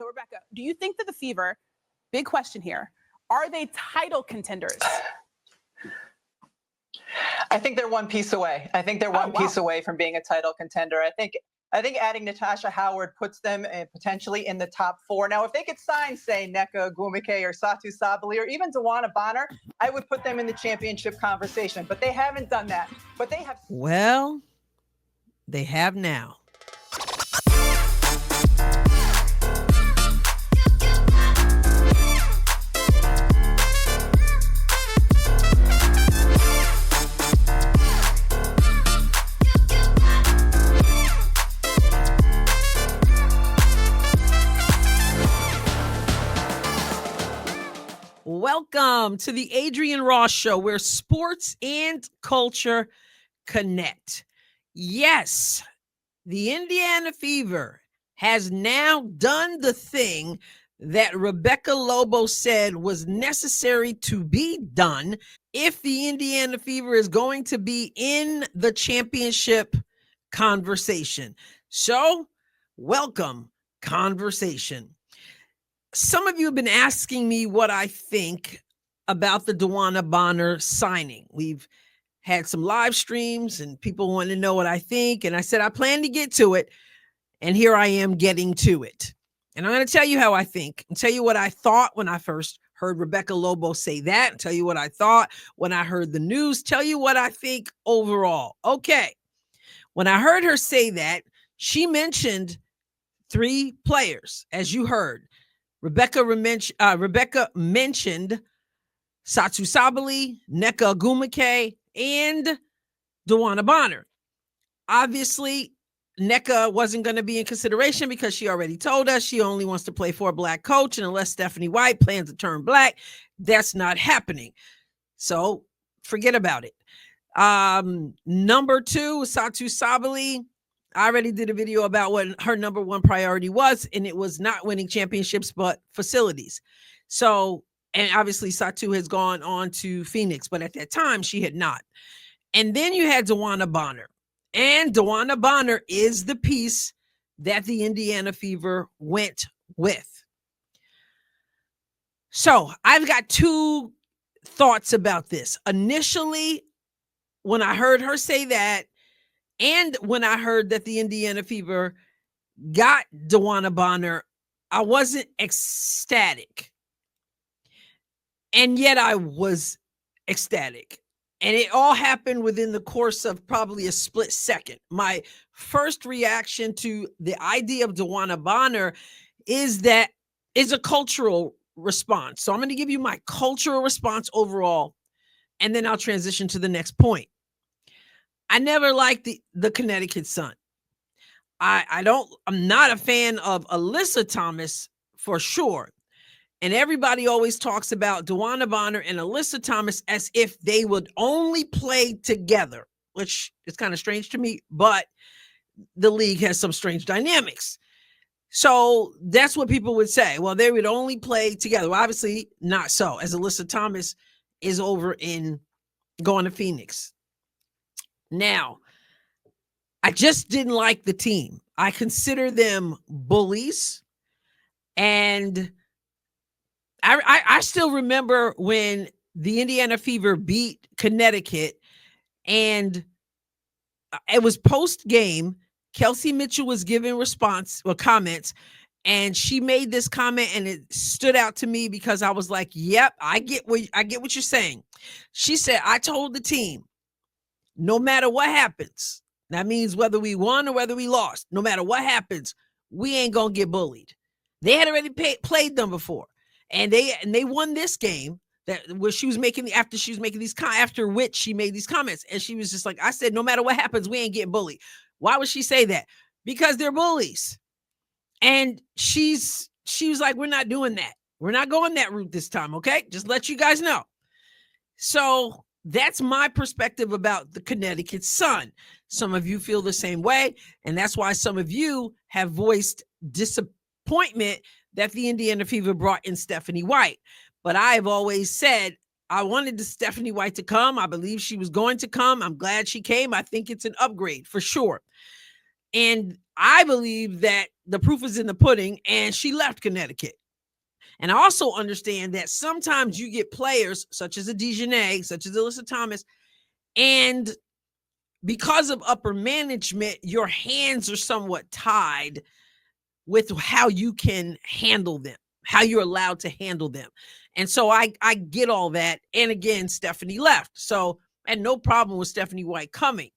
So, Rebecca, do you think that the Fever, big question here, are they title contenders? I think they're one piece away. I think they're one piece away from being a title contender. I think adding Natasha Howard puts them potentially in the top 4. Now, if they could sign, say, Nneka Ogwumike or Satu Sabally or even DeWanna Bonner, I would put them in the championship conversation. But they haven't done that. But they have. Well, they have now. Welcome to the Adrienne Ross Show, where sports and culture connect. Yes, the Indiana Fever has now done the thing that Rebecca Lobo said was necessary to be done if the Indiana Fever is going to be in the championship conversation. So, welcome, conversation. Some of you have been asking me what I think about the DeWanna Bonner signing. We've had some live streams and people want to know what I think. And I said, I plan to get to it. And here I am getting to it. And I'm going to tell you how I think and tell you what I thought when I first heard Rebecca Lobo say that, and tell you what I thought when I heard the news, tell you what I think overall. Okay. When I heard her say that, she mentioned 3 players, as you heard. Rebecca mentioned Satu Sabally, Nneka Ogwumike, and DeWanna Bonner. Obviously, Nneka wasn't going to be in consideration because she already told us she only wants to play for a black coach, and unless Stephanie White plans to turn black, that's not happening. So forget about it. Number 2, Satu Sabally. I already did a video about what her number 1 priority was, and it was not winning championships, but facilities. So, and obviously Satu has gone on to Phoenix, but at that time she had not. And then you had DeWanna Bonner, and DeWanna Bonner is the piece that the Indiana Fever went with. So I've got 2 thoughts about this. Initially, when I heard her say that, and when I heard that the Indiana Fever got DeWanna Bonner, I wasn't ecstatic. And yet I was ecstatic. And it all happened within the course of probably a split second. My first reaction to the idea of DeWanna Bonner is that it's a cultural response. So I'm going to give you my cultural response overall, and then I'll transition to the next point. I never liked the Connecticut Sun. I'm not a fan of Alyssa Thomas for sure. And everybody always talks about DeWanna Bonner and Alyssa Thomas as if they would only play together, which is kind of strange to me, but the league has some strange dynamics. So that's what people would say. Well, they would only play together. Well, obviously not so, as Alyssa Thomas is over in going to Phoenix. Now, I just didn't like the team. I consider them bullies. And I still remember when the Indiana Fever beat Connecticut, and it was post-game. Kelsey Mitchell was giving comments, and she made this comment, and it stood out to me because I was like, yep, I get what you're saying. She said, I told the team, no matter what happens, that means whether we won or whether we lost, no matter what happens, we ain't going to get bullied. They had already played them before, and they won this game after she was making these comments. And she was just like, I said, no matter what happens, we ain't getting bullied. Why would she say that? Because they're bullies. And she was like, we're not doing that. We're not going that route this time. Okay. Just let you guys know. So that's my perspective about the Connecticut Sun. Some of you feel the same way, and that's why some of you have voiced disappointment that the Indiana Fever brought in Stephanie White. But I've always said I wanted Stephanie White to come. I believe she was going to come. I'm glad she came. I think it's an upgrade for sure. And I believe that the proof is in the pudding, and she left Connecticut. And I also understand that sometimes you get players such as a DeWanna, such as Alyssa Thomas, and because of upper management, your hands are somewhat tied with how you can handle them, how you're allowed to handle them. And so I get all that. And again, Stephanie left. So I had no problem with Stephanie White coming,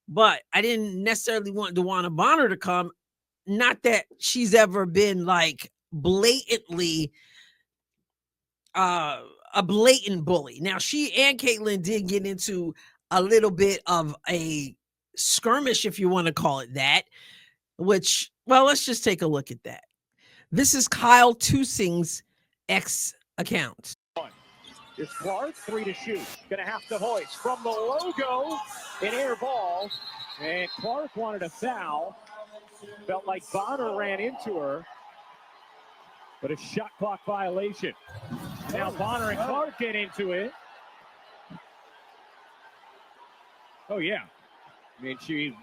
but I didn't necessarily want DeWanna Bonner to come. Not that she's ever been like blatantly a blatant bully. Now, she and Caitlyn did get into a little bit of a skirmish, if you want to call it that, which, well, let's just take a look at that. This is Kyle Tusing's X account. Is Clark 3 to shoot. Gonna have to hoist from the logo, an air ball, and Clark wanted a foul. Felt like Bonner ran into her, but a shot clock violation. Now Bonner and Clark get into it. Oh yeah, I mean, she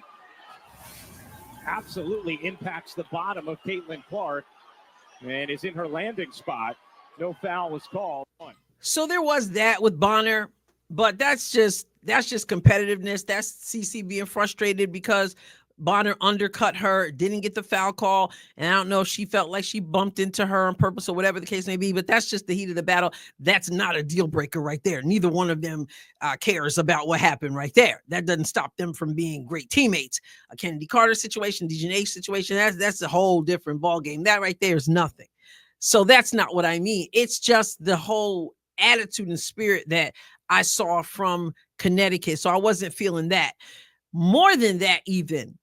absolutely impacts the bottom of Caitlin Clark and is in her landing spot. No foul was called. So there was that with Bonner, but that's just competitiveness. That's CC being frustrated because Bonner undercut her, didn't get the foul call, and I don't know if she felt like she bumped into her on purpose or whatever the case may be, but that's just the heat of the battle. That's not a deal breaker right there. Neither one of them cares about what happened right there. That doesn't stop them from being great teammates. A Kennedy Carter situation, DeWanna situation, that's a whole different ball game. That right there is nothing. So that's not what I mean. It's just the whole attitude and spirit that I saw from Connecticut. So I wasn't feeling that. More than that even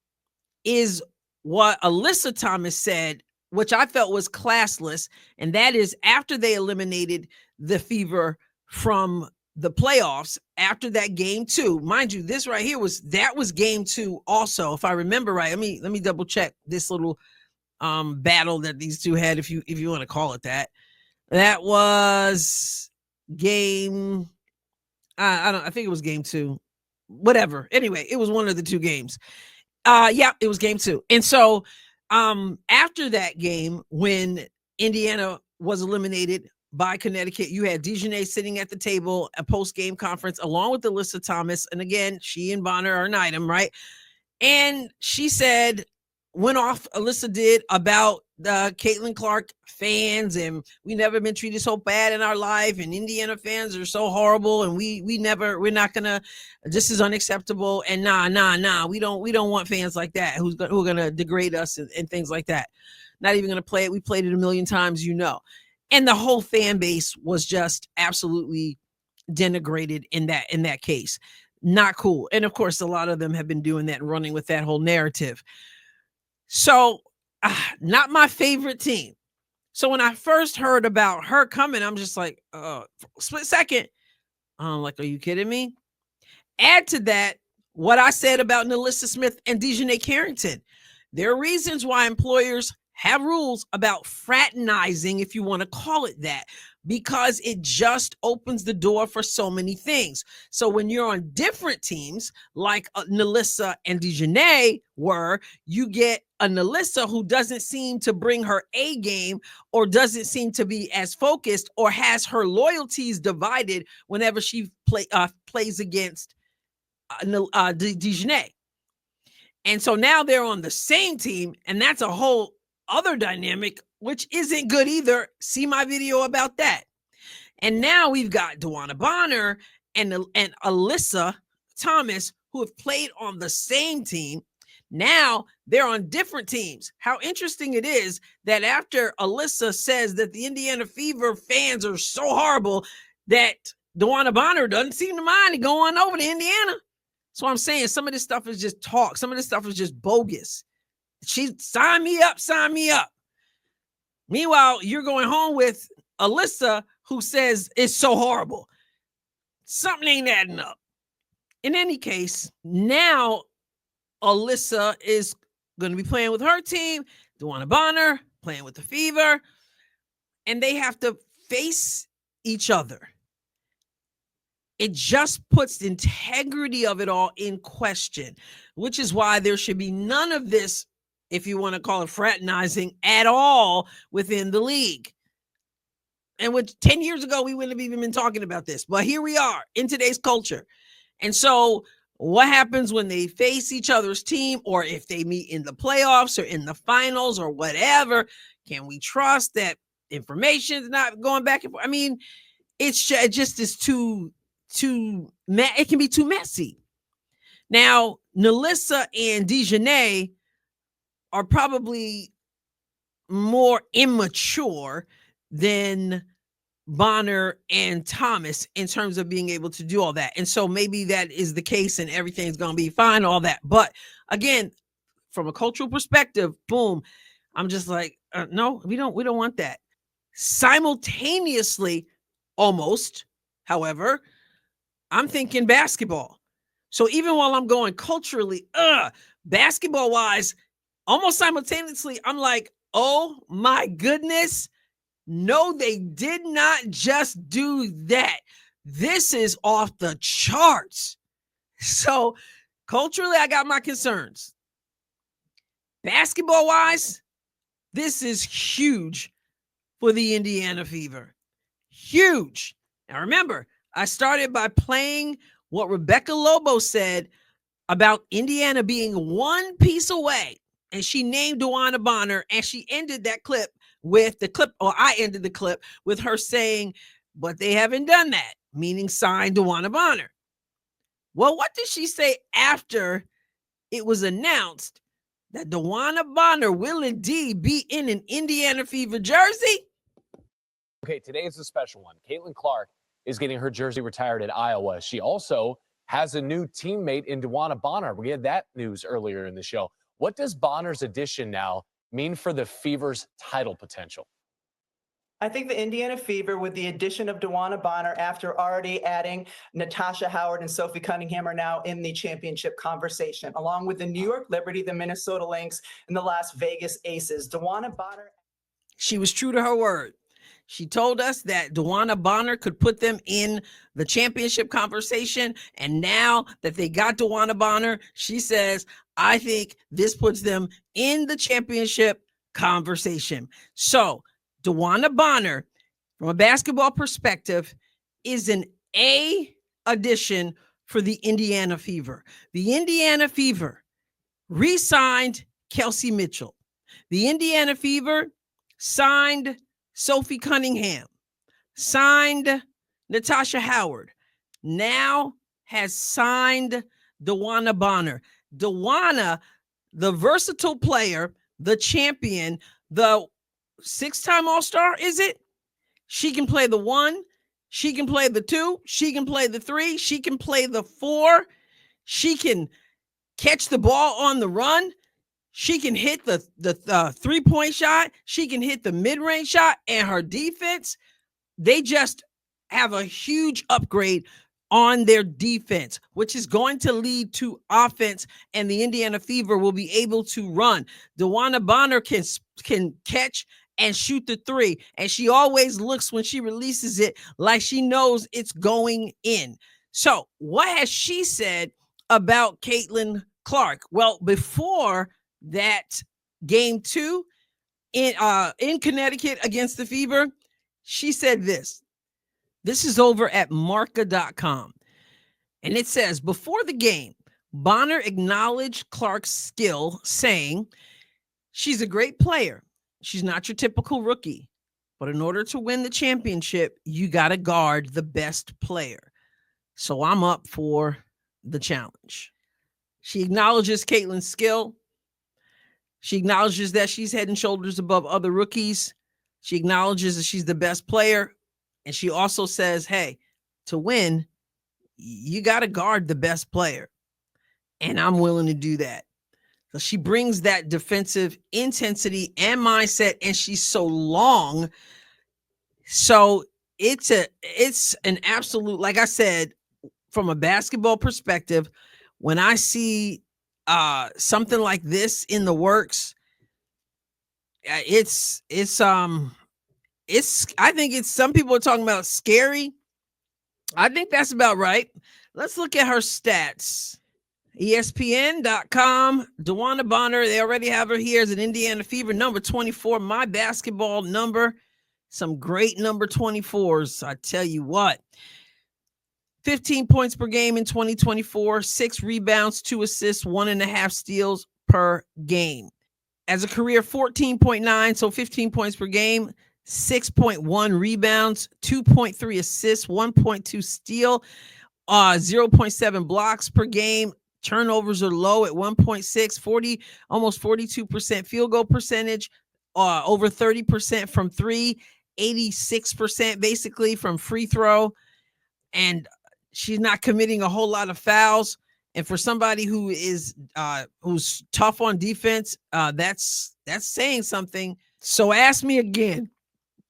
is what Alyssa Thomas said, which I felt was classless. And that is after they eliminated the Fever from the playoffs, after that game 2, mind you, this right here was game 2 also, if I remember right. Let me double check this little battle that these two had, if you want to call it that. That was game, I think it was game 2, whatever. Anyway, it was one of the 2 games. Yeah, it was game 2. And so after that game, when Indiana was eliminated by Connecticut, you had DeWanna sitting at the table, a post-game conference along with Alyssa Thomas. And again, she and Bonner are an item, right? And she went off, Alyssa did, about the Caitlin Clark fans, and we never been treated so bad in our life, and Indiana fans are so horrible, and we're not gonna, this is unacceptable, and nah, we don't want fans like that who are gonna degrade us and things like that. Not even gonna play it. We played it a million times, and the whole fan base was just absolutely denigrated in that case. Not cool. And of course, a lot of them have been doing that and running with that whole narrative. So not my favorite team. So when I first heard about her coming, I'm just like, split second. I'm like, are you kidding me? Add to that what I said about Nalissa Smith and DeWanna Carrington. There are reasons why employers have rules about fraternizing, if you want to call it that, because it just opens the door for so many things. So when you're on different teams, like Nalissa and DeWanna were, you get a Nalissa who doesn't seem to bring her A game, or doesn't seem to be as focused, or has her loyalties divided whenever she plays against DeWanna. And so now they're on the same team, and that's a whole other dynamic, which isn't good either. See my video about that. And now we've got DeWanna Bonner and Alyssa Thomas, who have played on the same team. Now they're on different teams. How interesting it is that after Alyssa says that the Indiana Fever fans are so horrible, that DeWanna Bonner doesn't seem to mind going over to Indiana. So I'm saying some of this stuff is just talk. Some of this stuff is just bogus. She sign me up. Meanwhile, you're going home with Alyssa, who says it's so horrible. Something ain't adding up. In any case, now Alyssa is going to be playing with her team, DeWanna Bonner playing with the Fever, and they have to face each other. It just puts the integrity of it all in question, which is why there should be none of this if you want to call it fraternizing at all within the league. And which 10 years ago, we wouldn't have even been talking about this. But here we are in today's culture. And so what happens when they face each other's team, or if they meet in the playoffs or in the finals or whatever? Can we trust that information is not going back and forth? I mean, it just is too, it can be too messy. Now, Nalissa and DeJounte are probably more immature than Bonner and Thomas in terms of being able to do all that. And so maybe that is the case and everything's going to be fine, all that. But again, from a cultural perspective, boom, I'm just like, no, we don't want that. Simultaneously, almost, however, I'm thinking basketball. So even while I'm going culturally, basketball wise, almost simultaneously, I'm like, oh my goodness. No, they did not just do that. This is off the charts. So culturally, I got my concerns. Basketball wise, this is huge for the Indiana Fever. Huge. Now remember, I started by playing what Rebecca Lobo said about Indiana being one piece away. And she named DeWanna Bonner, and she ended that clip with the clip, or I ended the clip with her saying, but they haven't done that, meaning signed DeWanna Bonner. Well, what did she say after it was announced that DeWanna Bonner will indeed be in an Indiana Fever jersey? Okay, today is a special one. Caitlin Clark is getting her jersey retired at Iowa. She also has a new teammate in DeWanna Bonner. We had that news earlier in the show. What does Bonner's addition now mean for the Fever's title potential? I think the Indiana Fever, with the addition of DeWanna Bonner, after already adding Natasha Howard and Sophie Cunningham, are now in the championship conversation, along with the New York Liberty, the Minnesota Lynx, and the Las Vegas Aces. DeWanna Bonner. She was true to her word. She told us that DeWanna Bonner could put them in the championship conversation. And now that they got DeWanna Bonner, she says, I think this puts them in the championship conversation. So DeWanna Bonner, from a basketball perspective, is an A addition for the Indiana Fever. The Indiana Fever re-signed Kelsey Mitchell. The Indiana Fever signed Sophie Cunningham, signed Natasha Howard, now has signed DeWanna Bonner. DeWanna, the versatile player, the champion, the six-time All-Star, is it? She can play the 1, she can play the 2, she can play the 3, she can play the 4, she can catch the ball on the run. She can hit the three-point shot. She can hit the mid-range shot. And her defense, they just have a huge upgrade on their defense, which is going to lead to offense, and the Indiana Fever will be able to run. DeWanna Bonner can catch and shoot the 3, and she always looks when she releases it like she knows it's going in. So what has she said about Caitlin Clark? Well, before that game 2 in Connecticut against the Fever, she said this. This is over at marca.com. And it says, before the game, Bonner acknowledged Clark's skill, saying, she's a great player. She's not your typical rookie. But in order to win the championship, you got to guard the best player. So I'm up for the challenge. She acknowledges Caitlin's skill. She acknowledges that she's head and shoulders above other rookies. She acknowledges that she's the best player. And she also says, hey, to win, you got to guard the best player. And I'm willing to do that. So she brings that defensive intensity and mindset, and she's so long. So it's an absolute, like I said, from a basketball perspective, when I see something like this in the works, I think it's, some people are talking about scary. I think that's about right. Let's look at her stats. ESPN.com, DeWanna Bonner. They already have her here as an Indiana Fever number 24. My basketball number. Some great number 24s. I tell you what. 15 points per game in 2024, 6 rebounds, 2 assists, 1.5 steals per game. As a career, 14.9, so 15 points per game, 6.1 rebounds, 2.3 assists, 1.2 steal, 0.7 blocks per game. Turnovers are low at 1.6, almost 42% field goal percentage, over 30% from three, 86% basically from free throw. And she's not committing a whole lot of fouls. And for somebody who is who's tough on defense, that's saying something. So ask me again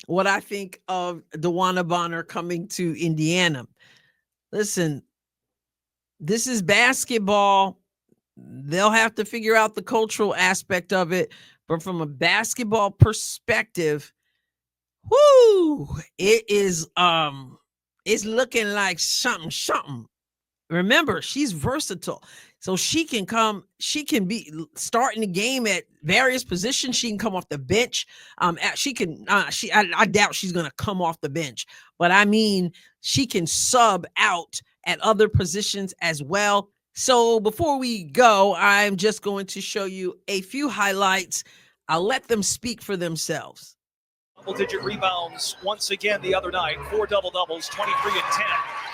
what I think of DeWanna Bonner coming to Indiana. Listen, this is basketball. They'll have to figure out the cultural aspect of it. But from a basketball perspective, it is it's looking like something. Remember, she's versatile. So she can be starting the game at various positions. She can come off the bench. I doubt she's going to come off the bench, but I mean, she can sub out at other positions as well. So before we go, I'm just going to show you a few highlights. I'll let them speak for themselves. Double-digit rebounds once again the other night. 4 double-doubles, 23 and 10.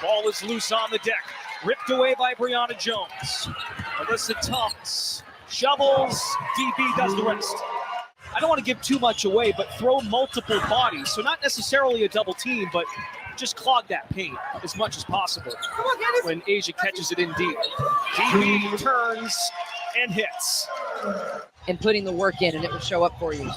Ball is loose on the deck. Ripped away by Brianna Jones. Alyssa Thomas shovels. DB does the rest. I don't want to give too much away, but throw multiple bodies. So not necessarily a double team, but just clog that paint as much as possible when Asia catches it in deep. DB turns and hits. And putting the work in, and it will show up for you.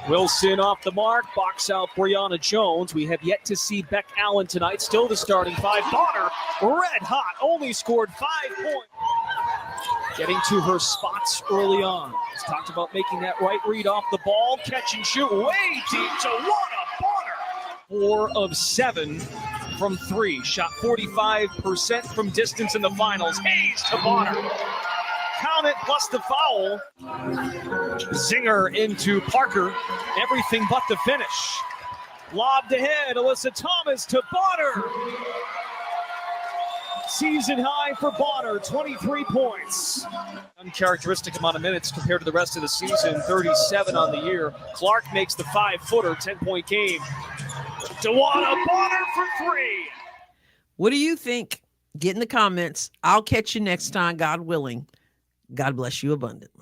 Wilson off the mark, box out Brianna Jones. We have yet to see Beck Allen tonight, still the starting 5. Bonner, red hot, only scored 5 points. Getting to her spots early on. He's talked about making that right read off the ball, catch and shoot way deep. DeWanna Bonner, 4 of 7 from 3. Shot 45% from distance in the finals. Hayes to Bonner. Count it plus the foul. Zinger into Parker. Everything but the finish. Lobbed ahead. Alyssa Thomas to Bonner. Season high for Bonner, 23 points. Uncharacteristic amount of minutes compared to the rest of the season, 37 on the year. Clark makes the 5-footer, 10-point game. DeWanna Bonner for 3. What do you think? Get in the comments. I'll catch you next time, God willing. God bless you abundantly.